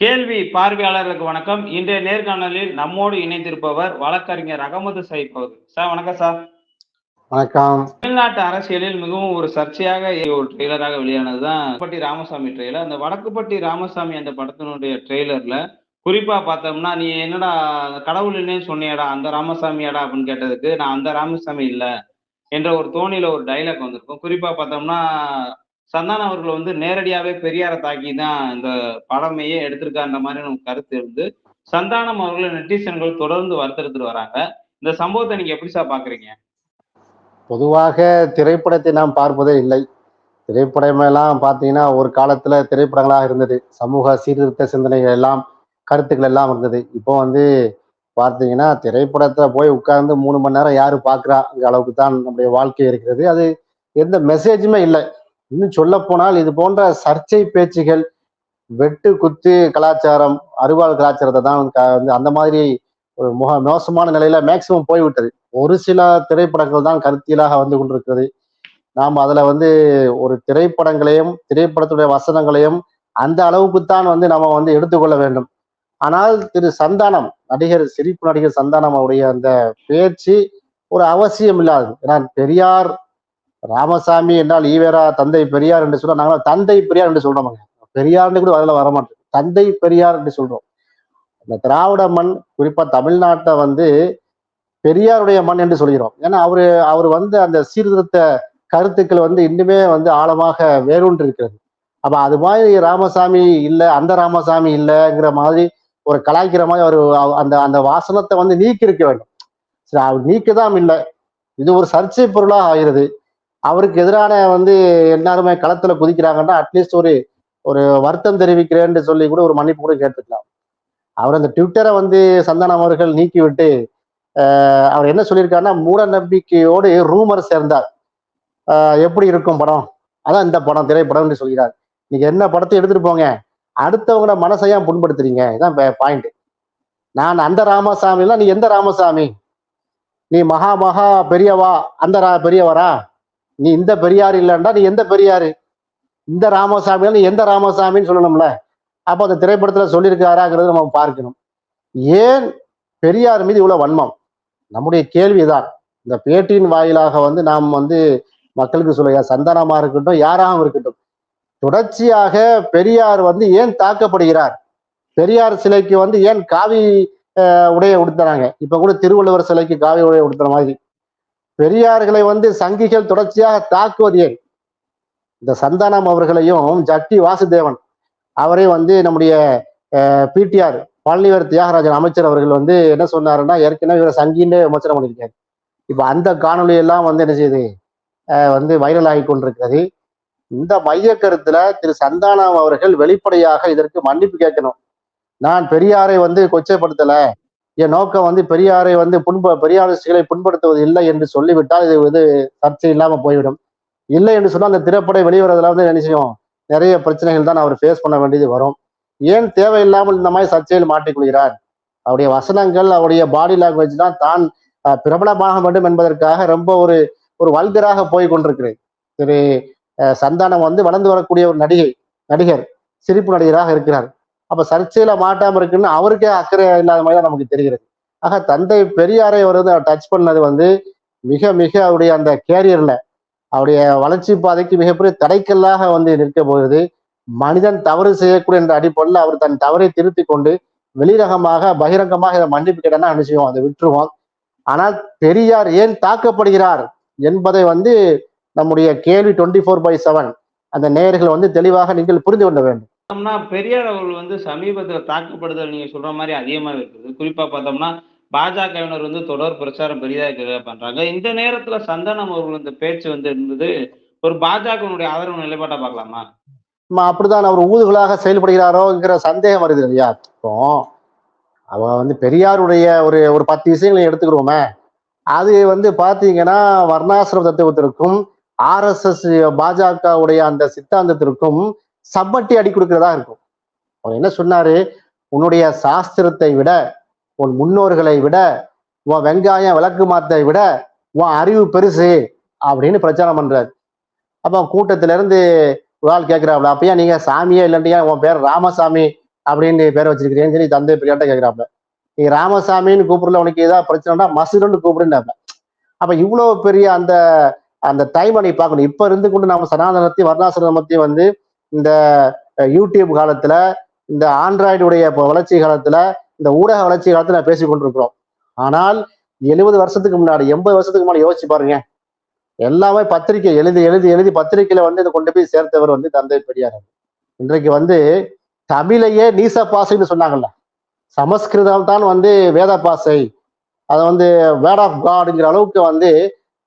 கேள்வி பார்வையாளர்களுக்கு வணக்கம். இன்றைய நேர்காணலில் நம்மோடு இணைந்திருப்பவர் வழக்கறிஞர் அகமது சைப் அவர்கள். சார் வணக்கம் சார். வணக்கம். தமிழ்நாட்டு அரசியலில் மிகவும் ஒரு சர்ச்சையாக ஒரு ட்ரெய்லராக வெளியானதுதான் வடக்குப்பட்டி ராமசாமி ட்ரெய்லர். அந்த வடக்குப்பட்டி ராமசாமி அந்த படத்தினுடைய ட்ரெய்லர்ல குறிப்பா பார்த்தோம்னா, நீ என்னடா கடவுள் இல்லைன்னு சொன்னியேடா, அந்த ராமசாமியாடா அப்படின்னு கேட்டதுக்கு, நான் அந்த ராமசாமி இல்ல என்ற ஒரு தோணியில ஒரு டைலாக் வந்திருக்கும். குறிப்பா பார்த்தோம்னா, சந்தானம் அவர்கள் வந்து நேரடியாவே பெரியார தாக்கி தான் இந்த படமையே எடுத்திருக்கான்ற மாதிரி நமக்கு கருத்து இருந்து, சந்தானம் அவர்களை நெட்டிசன்கள் தொடர்ந்து வறுத்தெடுத்துட்டு வராங்க. இந்த சம்பவத்தை நீங்க எப்படி சார் பாக்குறீங்க? பொதுவாக திரைப்படத்தை நாம் பார்ப்பதே இல்லை. திரைப்படமெல்லாம் பார்த்தீங்கன்னா, ஒரு காலத்துல திரைப்படங்களாக இருந்தது. சமூக சீர்திருத்த சிந்தனைகள் எல்லாம், கருத்துக்கள் எல்லாம் இருந்தது. இப்போ வந்து பார்த்தீங்கன்னா, திரைப்படத்துல போய் உட்கார்ந்து 3 மணி நேரம் யாரு பார்க்குறாங்கிற அளவுக்கு தான் நம்முடைய வாழ்க்கை இருக்கிறது. அது எந்த மெசேஜுமே இல்ல. இன்னும் சொல்லப்போனால் இது போன்ற சர்ச்சை பேச்சுகள், வெட்டு, குத்து கலாச்சாரம், அரிவாள் கலாச்சாரத்தை தான் வந்து அந்த மாதிரி ஒரு மோசமான நிலையில மேக்சிமம் போய்விட்டது. ஒரு சில திரைப்படங்கள் தான் கருத்தியலாக வந்து கொண்டிருக்கிறது. நாம் அதுல வந்து ஒரு திரைப்படங்களையும், திரைப்படத்துடைய வசனங்களையும் அந்த அளவுக்குத்தான் வந்து நம்ம வந்து எடுத்துக்கொள்ள வேண்டும். ஆனால் திரு சந்தானம், சிரிப்பு நடிகர் சந்தானம் அவருடைய அந்த பேச்சு ஒரு அவசியம் இல்லாதது. ஏன்னா பெரியார் ராமசாமி என்றால் ஈவேரா தந்தை பெரியார் என்று சொல்றோம். நாங்களும் தந்தை பெரியார் என்று சொல்றோம். பெரியார்னு கூட அதில் வரமாட்டோம். தந்தை பெரியார் என்று சொல்றோம். இந்த திராவிட மண், குறிப்பா தமிழ்நாட்டை வந்து பெரியாருடைய மண் என்று சொல்கிறோம். ஏன்னா அவர் வந்து அந்த சீர்திருத்த கருத்துக்கள் வந்து இன்னுமே வந்து ஆழமாக வேரூன்றி இருக்கிறது. அப்ப அது மாதிரி ராமசாமி இல்ல, அந்த ராமசாமி இல்லைங்கிற மாதிரி ஒரு கலாய்க்கிற மாதிரி அவர் அந்த அந்த வாசனத்தை வந்து நீக்கி இருக்க வேண்டும். சரி, அவர் நீக்கதான் இல்லை. இது ஒரு சர்ச்சை பொருளாக ஆகிறது. அவருக்கு எதிரான வந்து எல்லாருமே களத்துல குதிக்கிறாங்கன்னா அட்லீஸ்ட் ஒரு ஒரு வருத்தம் தெரிவிக்கிறேன்னு சொல்லி கூட ஒரு மன்னிப்பு கூட கேட்டுக்கலாம். அவர் அந்த ட்விட்டரை வந்து சந்தானம் அவர்கள் நீக்கிவிட்டு அவர் என்ன சொல்லியிருக்காருன்னா, மூட நம்பிக்கையோடு ரூமர் சேர்ந்தார். எப்படி இருக்கும் படம், அதான் இந்த படம் திரைப்படம்னு சொல்கிறார். நீங்க என்ன படத்தை எடுத்துட்டு போங்க, அடுத்தவங்களோட மனசையா புண்படுத்துறீங்க, இதான் பாயிண்ட். நான் அந்த ராமசாமிலாம், நீ எந்த ராமசாமி? நீ மகா பெரியவா, அந்த பெரியவரா? நீ இந்த பெரியார் இல்லைன்றா நீ எந்த பெரியாரு? இந்த ராமசாமி நீ எந்த ராமசாமின்னு சொல்லணும்ல. அப்போ அந்த திரைப்படத்துல சொல்லியிருக்காராங்கிறது நம்ம பார்க்கணும். ஏன் பெரியார் மீது இவ்வளவு வன்மம்? நம்முடைய கேள்விதான். இந்த பேட்டியின் வாயிலாக வந்து நாம் வந்து மக்களுக்கு சொல்ல, சந்தானமா இருக்கட்டும், யாராகவும் இருக்கட்டும், தொடர்ச்சியாக பெரியார் வந்து ஏன் தாக்கப்படுகிறார்? பெரியார் சிலைக்கு வந்து ஏன் காவி உடைய உடுத்துறாங்க? இப்ப கூட திருவள்ளுவர் சிலைக்கு காவி உடைய உடுத்துற மாதிரி பெரியார்களை வந்து சங்கிகள் தொடர்ச்சியாக தாக்குவது ஏன்? இந்த சந்தானம் அவர்களையும் ஜட்டி வாசுதேவன் அவரே வந்து நம்முடைய பிடிஆர் பழனிவேல் தியாகராஜன் அமைச்சர் அவர்கள் வந்து என்ன சொன்னாருன்னா, ஏற்கனவே இவரை சங்கின்னு விமர்சனம் பண்ணியிருக்காரு. இப்ப அந்த காணொலி எல்லாம் வந்து என்ன செய்யுது, வந்து வைரல் ஆகி கொண்டிருக்கிறது. இந்த மைய கருத்துல திரு சந்தானம் அவர்கள் வெளிப்படையாக இதற்கு மன்னிப்பு கேட்கணும். நான் பெரியாரை வந்து கொச்சைப்படுத்தல, என் நோக்கம் வந்து பெரியாரை வந்து பெரியாரிஸ்டுகளை புண்படுத்துவது இல்லை என்று சொல்லிவிட்டால் இது வந்து சர்ச்சை இல்லாம போய்விடும். இல்லை என்று சொன்னா அந்த திரைப்படம் வெளிவரதுல வந்து என்ன செய்யும், நிறைய பிரச்சனைகள் தான் அவர் ஃபேஸ் பண்ண வேண்டியது வரும். ஏன் தேவையில்லாமல் இந்த மாதிரி சர்ச்சையில் மாட்டிக்கொள்கிறார்? அவருடைய வசனங்கள், அவருடைய பாடி லாங்குவேஜ் தான் பிரபலமாக வேண்டும் என்பதற்காக ரொம்ப ஒரு ஒரு வல்கராக போய் கொண்டிருக்கிறேன். திரு சந்தானம் வந்து வளர்ந்து வரக்கூடிய ஒரு நடிகர், சிரிப்பு நடிகராக இருக்கிறார். அப்ப சர்ச்சையில மாட்டாம இருக்குன்னு அவருக்கே அக்கறை இல்லாத மாதிரி தான் நமக்கு தெரிகிறது. ஆக தந்தை பெரியாரை வந்து டச் பண்ணது வந்து மிக மிக அவருடைய அந்த கேரியர்ல, அவருடைய வளர்ச்சி பாதைக்கு மிகப்பெரிய தடைக்கல்லாக வந்து நிற்க போகுது. மனிதன் தவறு செய்யக்கூடிய என்ற அடிப்படையில் அவர் தன் தவறை திருத்தி கொண்டு வெளிரகமாக பகிரங்கமாக இதை மன்னிப்பு கேட்டா அனுப்பிச்சுவோம், அதை விட்டுருவோம். ஆனால் பெரியார் ஏன் தாக்கப்படுகிறார் என்பதை வந்து நம்முடைய கேள்வி 24/7 அந்த நேயர்கள் வந்து தெளிவாக நீங்கள் புரிந்து கொள்ள வேண்டும். பெரியார் அவர்கள் வந்து சமீபத்துல தாக்கப்படுதல் நீங்க சொல்ற மாதிரி அதிகமா இருக்குது. குறிப்பா பார்த்தோம்னா பாஜகவினர் வந்து தொடர் பிரச்சாரம் பெரிதாக பண்றாங்க. இந்த நேரத்துல சந்தானம் அவர்கள் இந்த பேச்சு வந்து இருந்தது ஒரு பாஜகவினுடைய ஆதரவு நிலைப்பாட்டா பார்க்கலாமா? அப்படிதான் அவர் ஊதுகளாக செயல்படுகிறாரோங்கிற சந்தேகம் வருது இல்லையா? இப்போ அவ வந்து பெரியாருடைய ஒரு ஒரு 10 விஷயங்களை எடுத்துக்கிறோமே, அது வந்து பாத்தீங்கன்னா வர்ணாசிரம தத்துவத்திற்கும் RSS பாஜகவுடைய அந்த சித்தாந்தத்திற்கும் சம்மட்டி அடி கொடுக்கிறதா இருக்கும். அவர் என்ன சொன்னாரு, உன்னுடைய சாஸ்திரத்தை விட, உன் முன்னோர்களை விட, உன் வெங்காயம் விளக்கு மாத்தை விட உன் அறிவு பெருசு அப்படின்னு பிரச்சாரம் பண்றாரு. அப்ப கூட்டத்தில இருந்து ஒரு ஆள் கேட்கிறாப்ல, அப்பயா நீங்க சாமியே இல்லையா, உன் பேர் ராமசாமி அப்படின்னு பேரை வச்சிருக்கிறேன்னு சொல்லி தந்தை பெரியார்ட்ட கேட்கிறாப்ல. நீ ராமசாமின்னு கூப்பிடல, உனக்கு ஏதாவது பிரச்சனைனா மசுரன்னு கூப்பிடுன்னு. அப்ப இவ்வளவு பெரிய அந்த அந்த டைமை நீ பார்க்கணும். இப்ப இருந்து கொண்டு நம்ம சனாதனத்தையும் வர்ணாசிரமத்தையும் வந்து இந்த யூடியூப் காலத்துல, இந்த ஆண்ட்ராய்டுடைய வளர்ச்சி காலத்துல, இந்த ஊடக வளர்ச்சி காலத்துல பேசி கொண்டிருக்கிறோம். ஆனால் 70 வருஷத்துக்கு முன்னாடி, 80 வருஷத்துக்கு முன்னாடி யோசிச்சு பாருங்க. எல்லாமே பத்திரிகை எழுதி எழுதி எழுதி பத்திரிகையில வந்து இதை கொண்டு போய் சேர்த்தவர் வந்து தந்தை பெரியார். இன்றைக்கு வந்து தமிழையே நீச பாசைன்னு சொன்னாங்கல்ல, சமஸ்கிருதம் தான் வந்து வேத பாசை, அதை வந்து வேர்ட் ஆஃப் காட்ங்கிற அளவுக்கு வந்து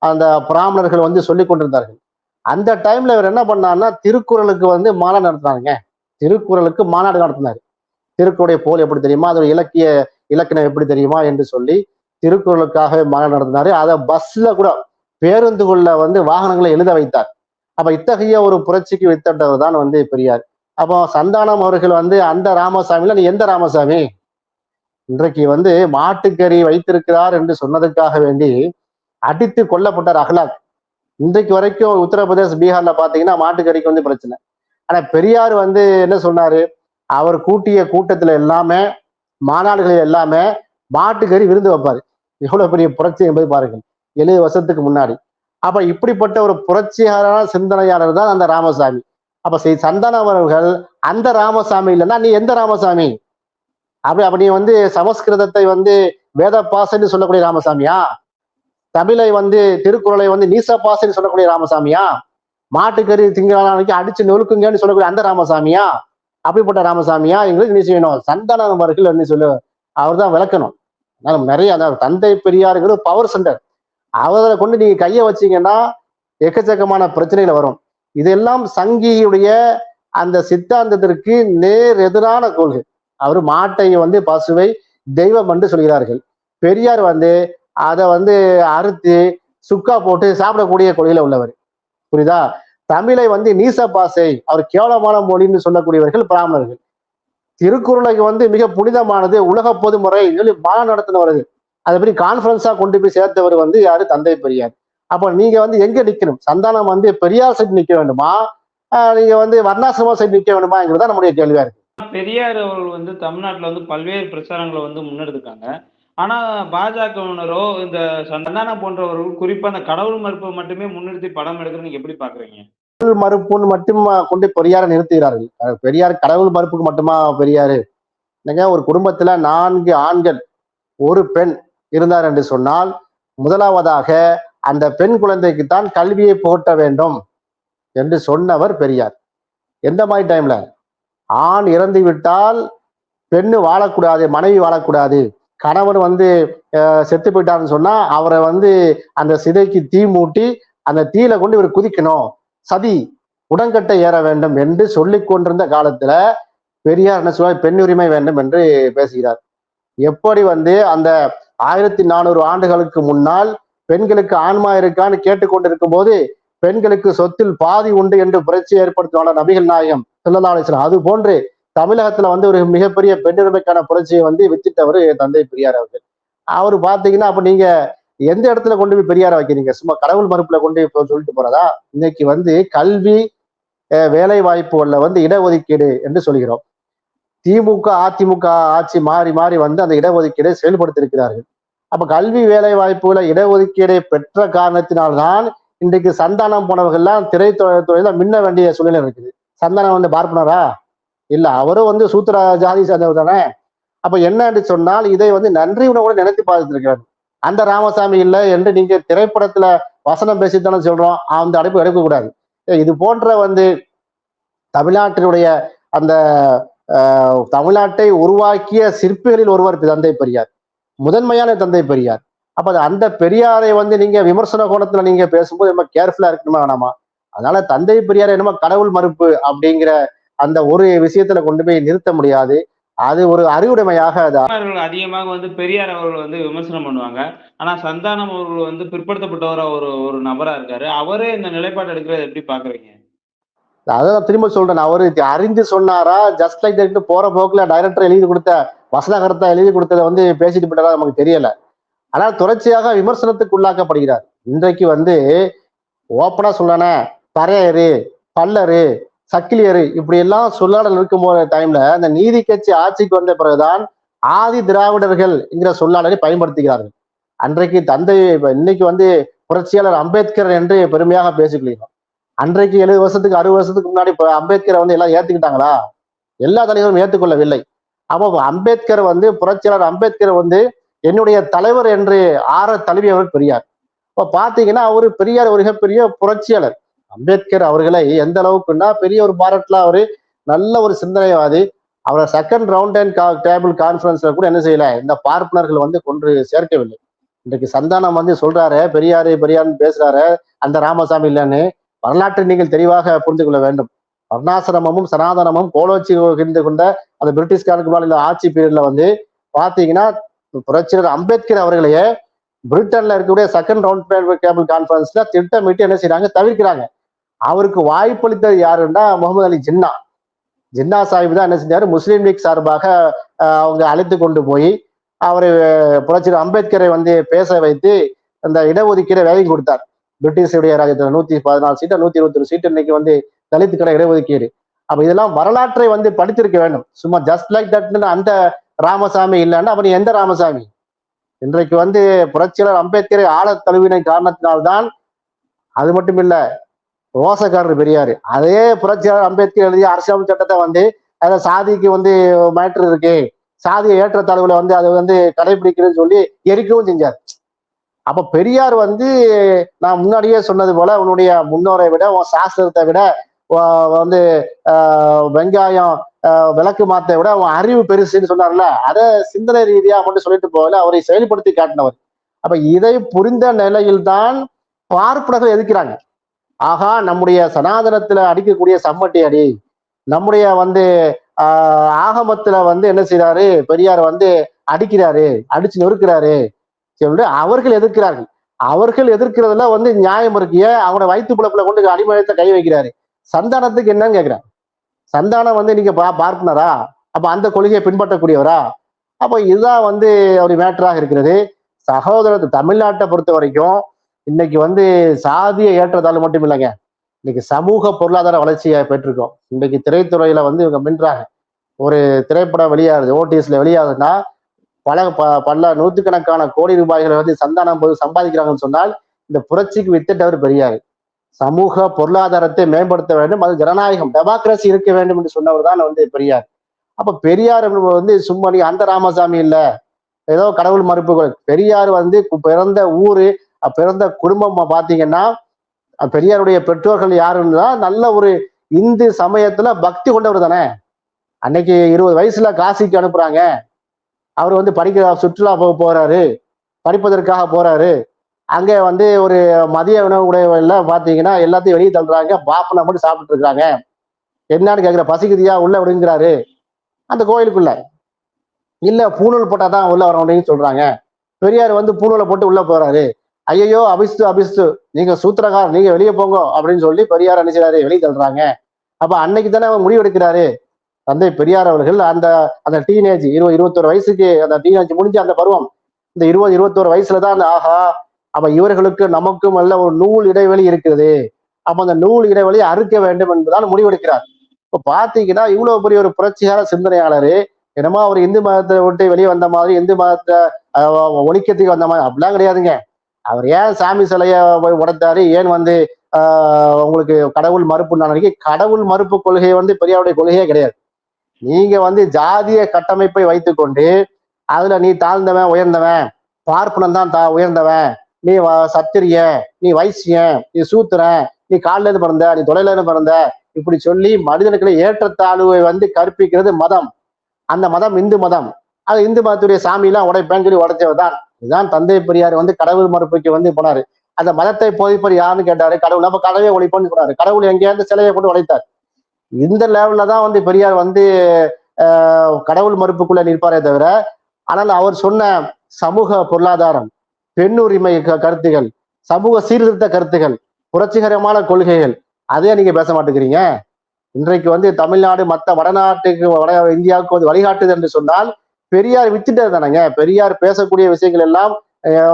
அந்த பிராமணர்கள் வந்து சொல்லி கொண்டிருந்தார்கள். அந்த டைம்ல இவர் என்ன பண்ணாருன்னா திருக்குறளுக்கு வந்து மாநாடு நடத்தினாருங்க. திருக்குறளுக்கு மாநாடு நடத்தினார். திருக்குறளுடைய போல் எப்படி தெரியுமா, அதோட இலக்கணம் எப்படி தெரியுமா என்று சொல்லி திருக்குறளுக்காக மாநாடு நடத்தினாரு. அதை பஸ்ல கூட, பேருந்துக்குள்ள வந்து வாகனங்களை எழுத வைத்தார். அப்ப இத்தகைய ஒரு புரட்சிக்கு வித்தட்டவர் தான் வந்து பெரியார். அப்போ சந்தானம் அவர்கள் வந்து அந்த ராமசாமியில நீ எந்த ராமசாமி? இன்றைக்கு வந்து மாட்டுக்கறி வைத்திருக்கிறார் என்று சொன்னதுக்காக வேண்டி அடித்து கொல்லப்பட்டார் அகலாக். இன்றைக்கு வரைக்கும் உத்தரப்பிரதேச, பீகார்ல பாத்தீங்கன்னா மாட்டுக்கறிக்கு வந்து பிரச்சனை. ஆனா பெரியார் வந்து என்ன சொன்னாரு, அவர் கூட்டிய கூட்டத்துல எல்லாமே, மாநாடுகளில் எல்லாமே மாட்டுக்கறி விருந்து வைப்பாரு. எவ்வளவு பெரிய புரட்சி என்பதை பாருங்கள், 70 வருஷத்துக்கு முன்னாடி. அப்ப இப்படிப்பட்ட ஒரு புரட்சிகரமான சிந்தனையாளர் தான் அந்த ராமசாமி. அப்ப சந்தானம் அவர்கள் அந்த ராமசாமி இல்லைன்னா நீ எந்த ராமசாமி? அப்ப நீ வந்து சமஸ்கிருதத்தை வந்து வேத பாசைன்னு சொல்லக்கூடிய ராமசாமியா? தமிழை வந்து திருக்குறளை வந்து நீச பாசைன்னு சொல்லக்கூடிய ராமசாமியா? மாட்டுக்கறி திங்களானைக்கு அடிச்சு நொறுக்குங்கன்னு சொல்லக்கூடிய அந்த ராமசாமியா? அப்படிப்பட்ட ராமசாமியா எங்களுக்கு நீ செய்யணும். சந்தானம் அவர்கள் என்ன சொல்லு, அவர் தான் விளக்கணும். நிறைய அதாவது தந்தை பெரியாருங்கிறது பவர் சென்டர். அவரை கொண்டு நீங்க கையை வச்சீங்கன்னா எக்கச்சக்கமான பிரச்சனைகள் வரும். இதெல்லாம் சங்கியுடைய அந்த சித்தாந்தத்திற்கு நேர் எதிரான கொள்கை. அவர் மாட்டை வந்து பசுவை தெய்வம் என்று சொல்கிறார்கள். பெரியார் வந்து அதை வந்து அறுத்து சுக்கா போட்டு சாப்பிடக்கூடிய கொள்கையில உள்ளவர். புரியுதா? தமிழை வந்து நீச பாசை, அவர் கேவலமான மொழின்னு சொல்லக்கூடியவர்கள் பிராமணர்கள். திருக்குறளுக்கு வந்து மிக புனிதமானது, உலக பொதுமுறை சொல்லி மாநாடு நடத்தினவர், அதை பற்றி கான்ஃபரன்ஸா கொண்டு போய் சேர்த்தவர் வந்து யாரு? தந்தை பெரியார். அப்ப நீங்க வந்து எங்க நிக்கணும்? சந்தானம் வந்து பெரியார் சைடு நிக்க வேண்டுமா, நீங்க வந்து வர்ணாசிரம சைடு நிக்க வேண்டுமாங்கிறதா நம்முடைய கேள்வியா இருக்கு. பெரியார் அவர்கள் வந்து தமிழ்நாட்டுல வந்து பல்வேறு பிரச்சாரங்களை வந்து முன்னெடுத்துக்காங்க. ஆனா பாஜகவினரோ இந்த சந்தானம் போன்றவர்கள் குறிப்பா அந்த கடவுள் மறுப்பை மட்டுமே முன்னிறுத்தி படம் எடுக்கிறது நீங்க எப்படி பாக்குறீங்க? கடவுள் மறுப்புன்னு மட்டும் கொண்டு பெரியாரை நிறுத்துகிறார்கள். பெரியார் கடவுள் மறுப்புக்கு மட்டுமா பெரியாரு? ஒரு குடும்பத்துல 4 ஆண்கள் 1 பெண் இருந்தார் என்று சொன்னால், முதலாவதாக அந்த பெண் குழந்தைக்குத்தான் கல்வியை புகட்ட வேண்டும் என்று சொன்னவர் பெரியார். எந்த மாதிரி டைம்ல? ஆண் இறந்து விட்டால் பெண்ணு வாழக்கூடாது, மனைவி வாழக்கூடாது. கணவர் வந்து செத்து போயிட்டாருன்னு சொன்னா அவரை வந்து அந்த சிதைக்கு தீ மூட்டி அந்த தீயில கொண்டு இவர் குதிக்கணும், சதி உடன்கட்டை ஏற வேண்டும் என்று சொல்லிக் கொண்டிருந்த காலத்துல பெரியார் என்ன சொல்வார்? பெண் உரிமை வேண்டும் என்று பேசுகிறார். எப்படி வந்து அந்த 1400 ஆண்டுகளுக்கு முன்னால் பெண்களுக்கு ஆன்மா இருக்கான்னு கேட்டுக்கொண்டிருக்கும் போது பெண்களுக்கு சொத்தில் பாதி உண்டு என்று புரட்சி ஏற்படுத்துவாங்க நபிகள் நாயகம் ஸல்லல்லாஹு அலைஹி வஸல்லம். அது போன்று தமிழகத்துல வந்து ஒரு மிகப்பெரிய பெண்ணுரிமைக்கான புரட்சியை வந்து வித்திட்டவர் தந்தை பெரியார் அவர்கள். அவர் பாத்தீங்கன்னா அப்ப நீங்க எந்த இடத்துல கொண்டு போய் பெரியார வைக்கிறீங்க? சும்மா கடவுள் மறுப்புல கொண்டு போய் சொல்லிட்டு போறதா? இன்னைக்கு வந்து கல்வி, வேலை வாய்ப்புகள்ல வந்து இடஒதுக்கீடு என்று சொல்கிறோம். திமுக அதிமுக ஆட்சி மாறி மாறி வந்து அந்த இடஒதுக்கீடை செயல்படுத்தியிருக்கிறார்கள். அப்ப கல்வி வேலை வாய்ப்புகளை இடஒதுக்கீடை பெற்ற காரணத்தினால்தான் இன்றைக்கு சந்தானம் போனவர்கள்லாம் திரைத்துறையில மின்ன வேண்டிய சூழ்நிலை இருக்குது. சந்தானம் வந்து பார்ப்பனரா? இல்ல, அவரும் வந்து சூத்திர ஜாதி சேர்ந்தவர் தானே. அப்ப என்ன என்று சொன்னால் இதை வந்து நன்றி உணவோடு நினைத்து பார்த்திருக்கிறார். அந்த ராமசாமி இல்லை என்று நீங்க திரைப்படத்துல வசனம் பேசித்தானே சொல்றோம், அந்த அடைப்பு எடுக்கக்கூடாது. இது போன்ற வந்து தமிழ்நாட்டினுடைய அந்த தமிழ்நாட்டை உருவாக்கிய சிற்பிகளில் ஒருவர் தந்தை பெரியார், முதன்மையான தந்தை பெரியார். அப்ப அந்த பெரியாரை வந்து நீங்க விமர்சன கோணத்துல நீங்க பேசும்போது நம்ம கேர்ஃபுல்லா இருக்கணுமா வேணாமா? அதனால தந்தை பெரியார் என்னமோ கடவுள் மறுப்பு அப்படிங்கிற அந்த ஒரு விஷயத்துல கொண்டு போய் நிறுத்த முடியாது. அது ஒரு அறிவுடைமையாக அதிகமாக வந்து பெரியார் அவர்கள் வந்து விமர்சனம் பண்ணுவாங்க. ஆனா சந்தானம் அவர்கள் வந்து பிற்படுத்தப்பட்டவரா ஒரு நபரா இருக்காரு. அவரே இந்த நிலைப்பாடு எடுக்கிறத எப்படி பாக்குறீங்க? அதான் திரும்ப சொல்றேன், அவரு அறிந்து சொன்னாரா, ஜஸ்ட் லைக் தட் போற போக்குல டைரக்டர் எழுதி கொடுத்த வசனகர்த்தா எழுதி கொடுத்ததை வந்து பேசிட்டு போயிட்டாரா நமக்கு தெரியல. ஆனால் தொடர்ச்சியாக விமர்சனத்துக்கு உள்ளாக்கப்படுகிறார். இன்றைக்கு வந்து ஓப்பனா சொல்லன, பறையரு, பல்லரு, சக்கிலியர் இப்படி எல்லாம் சொல்லாடல் இருக்கும் போது டைம்ல அந்த நீதி கட்சி ஆட்சிக்கு வந்த பிறகுதான் ஆதி திராவிடர்கள் என்கிற சொல்லாடலை பயன்படுத்துகிறார்கள். அன்றைக்கு தந்தை இன்னைக்கு வந்து புரட்சியாளர் அம்பேத்கர் என்று பெருமையாக பேசிக்கொள்கிறோம். அன்றைக்கு 70 வருஷத்துக்கு 60 வருஷத்துக்கு முன்னாடி அம்பேத்கரை வந்து எல்லாம் ஏத்துக்கிட்டாங்களா? எல்லா தலைவரும் ஏற்றுக்கொள்ளவில்லை. அப்போ அம்பேத்கர் வந்து புரட்சியாளர் அம்பேத்கர் வந்து என்னுடைய தலைவர் என்று ஆற தழுவியவர் பெரியார். இப்ப பாத்தீங்கன்னா அவரு பெரியார் ஒரு மிகப்பெரிய புரட்சியாளர். அம்பேத்கர் அவர்களை எந்த அளவுக்குன்னா பெரிய ஒரு பாரட்ல அவரு நல்ல ஒரு சிந்தனைவாதி. அவரை செகண்ட் ரவுண்ட் அண்ட் டேபிள் கான்ஃபரன்ஸ்ல கூட என்ன செய்யல, இந்த பார்ப்பனர்கள் வந்து கொண்டு சேர்க்கவில்லை. இன்றைக்கு சந்தானம் வந்து சொல்றாரு பெரியாரு பெரியார்னு பேசுறாரு, அந்த ராமசாமி இல்லைன்னு. வரலாற்றை நீங்கள் தெளிவாக புரிந்து கொள்ள வேண்டும். வர்ணாசிரமமும் சனாதனமும் கோலோச்சி கொண்ட அந்த பிரிட்டிஷ்காரருக்கு மேல ஆட்சி பீரியட்ல வந்து பாத்தீங்கன்னா புரட்சியாளர் அம்பேத்கர் அவர்களையே பிரிட்டன்ல இருக்கக்கூடிய செகண்ட் ரவுண்ட் டேபிள் கான்ஃபரன்ஸ்ல திட்டமிட்டு என்ன செய்யறாங்க, தவிர்க்கிறாங்க. அவருக்கு வாய்ப்பளித்தது யாருன்னா முகமது அலி ஜின்னா. ஜின்னா சாஹிப் தான் என்ன செஞ்சாரு, முஸ்லீம் லீக் சார்பாக அவங்க அழைத்து கொண்டு போய் அவரை புரட்சியாளர் அம்பேத்கரை வந்து பேச வைத்து அந்த இடஒதுக்கீடை வேலையும் கொடுத்தார். பிரிட்டிஷுடைய ராஜ்யத்துல 114 சீட்டு 121 சீட்டு இன்னைக்கு வந்து தலித்துக்கிற இடஒதுக்கீடு. அப்ப இதெல்லாம் வரலாற்றை வந்து படித்திருக்க வேண்டும். சும்மா ஜஸ்ட் லைக் தட்னு அந்த ராமசாமி இல்லைன்னா அப்ப நீ எந்த ராமசாமி? இன்றைக்கு வந்து புரட்சியாளர் அம்பேத்கரை ஆழ தழுவின காரணத்தினால்தான், அது மட்டும் இல்ல ரோசக்காரர் பெரியாரு, அதே புரட்சியாளர் அம்பேத்கர் எழுதிய அரசியல் சட்டத்தை வந்து அதுல சாதிக்கு வந்து மேட்ரு இருக்கு, சாதிய ஏற்றத்தாழ்வுல வந்து அதை வந்து கடைபிடிக்கிறதுன்னு சொல்லி எரிக்கவும் செஞ்சார். அப்ப பெரியார் வந்து நான் முன்னாடியே சொன்னது போல உன்னுடைய முன்னோரை விட உன் சாஸ்திரத்தை விட வந்து வெங்காயம் விளக்கு மாத்தை விட உன் அறிவு பெருசுன்னு சொன்னார்ல, அதை சிந்தனை ரீதியா மட்டும் சொல்லிட்டு போகல, அவரை செயல்படுத்தி காட்டினவர். அப்ப இதை புரிந்த நிலையில்தான் பார்ப்பனர்கள் எதிர்க்கிறாங்க. ஆகா, நம்முடைய சனாதனத்துல அடிக்கக்கூடிய சம்மட்டி அடி, நம்முடைய வந்து ஆகமத்துல வந்து என்ன செய்யறாரு பெரியார் வந்து அடிக்கிறாரு, அடிச்சு நொறுக்கிறாரு சொல்லிட்டு அவர்கள் எதிர்க்கிறார்கள். அவர்கள் எதிர்க்கிறதுல வந்து நியாயம் இருக்கிய, அவனோட வயிற்று பிழப்புல கொண்டு அடிமயத்தை கை வைக்கிறாரு. சந்தானத்துக்கு என்னன்னு கேட்கிறான். சந்தானம் வந்து நீங்க பார்ப்பனரா? அப்ப அந்த கொள்கையை பின்பற்றக்கூடியவரா? அப்ப இதுதான் வந்து அவருடைய மேட்டராக இருக்கிறது. சகோதரத்து தமிழ்நாட்டை பொறுத்த வரைக்கும் இன்னைக்கு வந்து சாதிய ஏற்றத்தாழ்வு மட்டும் இல்லைங்க, இன்னைக்கு சமூக பொருளாதார வளர்ச்சியை பெற்றிருக்கோம். இன்னைக்கு திரைத்துறையில வந்து இவங்க மின்றாங்க. ஒரு திரைப்படம் வெளியாகுது, ஓடிஎஸ்ல வெளியாகுதுன்னா பல நூற்றுக்கணக்கான கோடி ரூபாய்களை வந்து சந்தானம் போது சம்பாதிக்கிறாங்கன்னு சொன்னால் இந்த புரட்சிக்கு வித்திட்டவர் பெரியார். சமூக பொருளாதாரத்தை மேம்படுத்த வேண்டும், அது ஜனநாயகம் டெமோக்ரஸி இருக்க வேண்டும் என்று சொன்னவர் தான் வந்து பெரியார். அப்ப பெரியார் வந்து சும்மா நீ அந்த ராமசாமி இல்ல, ஏதோ கடவுள் மறுப்புகள். பெரியார் வந்து பிறந்த ஊரு, பிறந்த குடும்பம் பாத்தீங்கன்னா பெரியாருடைய பெற்றோர்கள் யாருன்னா நல்ல ஒரு இந்து சமயத்துல பக்தி கொண்டவர் தானே. அன்னைக்கு 20 வயசுல காசிக்கு அனுப்புறாங்க, அவர் வந்து படிக்க சுற்றுலா போறாரு, படிப்பதற்காக போறாரு. அங்கே வந்து ஒரு மதிய உணவு உடையவர்கள பாத்தீங்கன்னா எல்லாத்தையும் வெளியே தள்ளுறாங்க, பாப்பனை மட்டும் சாப்பிட்டு இருக்காங்க. என்னன்னு கேட்கிற, பசிக்குதியா உள்ள விடுங்கிறாரு அந்த கோயிலுக்குள்ள. இல்ல பூணூல் போட்டாதான் உள்ள வர அப்படின்னு சொல்றாங்க. பெரியார் வந்து பூணூலை போட்டு உள்ள போறாரு. ஐயோ அபிஸ்து நீங்க சூத்திரகார், நீங்க வெளியே போங்க அப்படின்னு சொல்லி பெரியார் அனுப்பிச்சாரு, வெளியே தள்ளுறாங்க. அப்ப அன்னைக்கு தானே அவர் முடிவெடுக்கிறாரு தந்தை பெரியார் அவர்கள். அந்த டீனேஜ் 20-21 வயசுக்கு அந்த டீனேஜ் முடிஞ்ச அந்த பருவம், இந்த 20-21 வயசுலதான் ஆஹா அப்ப இவர்களுக்கு நமக்கும் நல்ல ஒரு நூல் இடைவெளி இருக்குது, அப்ப அந்த நூல் இடைவெளி அறுக்க வேண்டும் என்பதால் முடிவெடுக்கிறார். இப்ப பாத்தீங்கன்னா இவ்வளவு பெரிய ஒரு புரட்சியார சிந்தனையாளரு என்னமோ அவர் இந்து மதத்தை விட்டு வெளியே வந்த மாதிரி, இந்து மதத்தை ஒழிக்கத்துக்கு வந்த மாதிரி அப்படிலாம் கிடையாதுங்க. அவர் ஏன் சாமி சிலைய போய் உடைத்தாரு, ஏன் வந்து உங்களுக்கு கடவுள் மறுப்பு நினைக்க, கடவுள் மறுப்பு கொள்கை வந்து பெரியாருடைய கொள்கையே கிடையாது. நீங்க வந்து ஜாதிய கட்டமைப்பை வைத்துக்கொண்டு அதுல நீ தாழ்ந்தவன் உயர்ந்தவன், பார்ப்பனம் தான் உயர்ந்தவன், நீ சத்திரிய, நீ வைசியன், நீ சூத்திரன், நீ காலில இருந்து பிறந்த, நீ தொலைல இருந்து பிறந்த, இப்படி சொல்லி மனிதனுக்குள்ள ஏற்றத்தாழ்வை வந்து கற்பிக்கிறது மதம். அந்த மதம் இந்து மதம். அது இந்து மதத்துடைய சாமி எல்லாம் உடைப்பேன்னு சொல்லி உடைச்சவர் தான். இதுதான் தந்தை பெரியார் வந்து கடவுள் மறுப்புக்கு வந்து போனாரு. அந்த மதத்தை போதிப்பர் யாருன்னு கேட்டாரு, கடவுள். அப்ப கடவுளை ஒழிப்போன்னு சொன்னாரு. கடவுள் எங்கேயாவது சிலையை போட்டு உடைத்தார். இந்த லெவல்ல தான் வந்து பெரியார் வந்து கடவுள் மறுப்புக்குள்ள நிற்பாரே தவிர, ஆனால் அவர் சொன்ன சமூக பொருளாதாரம், பெண்ணுரிமை கருத்துகள், சமூக சீர்திருத்த கருத்துகள், புரட்சிகரமான கொள்கைகள், அதே நீங்க பேச மாட்டேங்கிறீங்க. இன்றைக்கு வந்து தமிழ்நாடு மற்ற வடநாட்டுக்கு வட இந்தியாவுக்கு வந்து வழிகாட்டுது என்று சொன்னால் பெரியார் வித்துட்டது தானேங்க. பெரியார் பேசக்கூடிய விஷயங்கள் எல்லாம்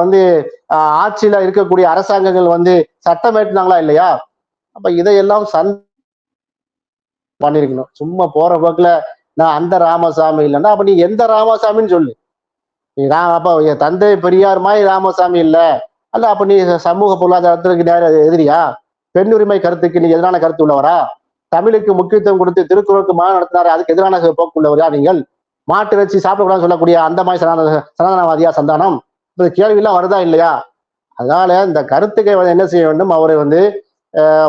வந்து ஆட்சியில இருக்கக்கூடிய அரசாங்கங்கள் வந்து சட்டம் ஏற்றினாங்களா இல்லையா? அப்ப இதையெல்லாம் பண்ணிருக்கணும். சும்மா போற போக்குல நான் அந்த ராமசாமி இல்லைன்னா அப்ப நீ எந்த ராமசாமின்னு சொல்லு. நீ அப்ப என் தந்தை பெரியார் மாதிரி ராமசாமி இல்ல அல்ல, அப்ப நீ சமூக பொருளாதாரத்திற்கு எதிரியா? பெண் உரிமை கருத்துக்கு நீ எதிரான கருத்து உள்ளவரா? தமிழுக்கு முக்கியத்துவம் கொடுத்து திருக்குறளுக்கு மாநாடு நடத்தினாரு, அதுக்கு எதிரான போக்கு உள்ளவரா நீங்கள்? மாட்டு இறைச்சி சாப்பிடக்கூடாதுன்னு சொல்லக்கூடிய அந்த மாதிரி சனாதனவாதியா சந்தானம்? இந்த கேள்வி எல்லாம் வருதா இல்லையா? அதனால இந்த கருத்துக்களை என்ன செய்ய வேண்டும், அவரை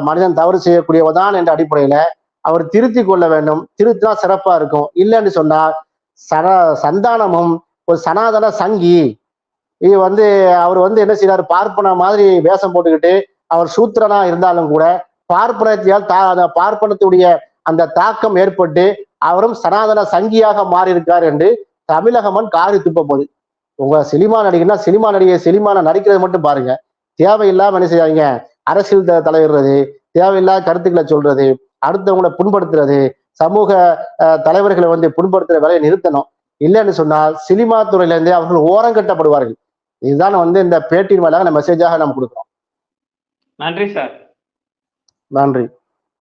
மனிதன் தவறு செய்யக்கூடியவதான் என்ற அடிப்படையில அவர் திருத்தி கொள்ள வேண்டும். திருத்தினா சிறப்பா இருக்கும். இல்லைன்னு சொன்னால் சந்தானமும் ஒரு சனாதன சங்கி. இது அவர் என்ன செய்யறாரு, பார்ப்பன மாதிரி வேஷம் போட்டுக்கிட்டு அவர் சூத்திரனா இருந்தாலும் கூட பார்ப்பனத்தியால் பார்ப்பனத்துடைய அந்த தாக்கம் ஏற்பட்டு அவரும் சனாதன சங்கியாக மாறி இருக்கார் என்று தமிழகமன் காரி துப்ப போகுது. உங்க சினிமா நடிகர்னா சினிமா நடிகை சினிமான நடிக்கிறது மட்டும் பாருங்க. தேவையில்லாம என்ன செய்யாங்க, அரசியல் தலையிடுறது, தேவையில்லாத கருத்துக்களை சொல்றது, அடுத்தவங்களை புண்படுத்துறது, சமூக தலைவர்களை புண்படுத்துற வேலையை நிறுத்தணும். இல்லைன்னு சொன்னால் சினிமா துறையில இருந்தே அவர்கள் ஓரம் கட்டப்படுவார்கள். இதுதான் இந்த பேட்டியின் மேலாக மெசேஜாக நம்ம கொடுக்கிறோம். நன்றி சார். நன்றி.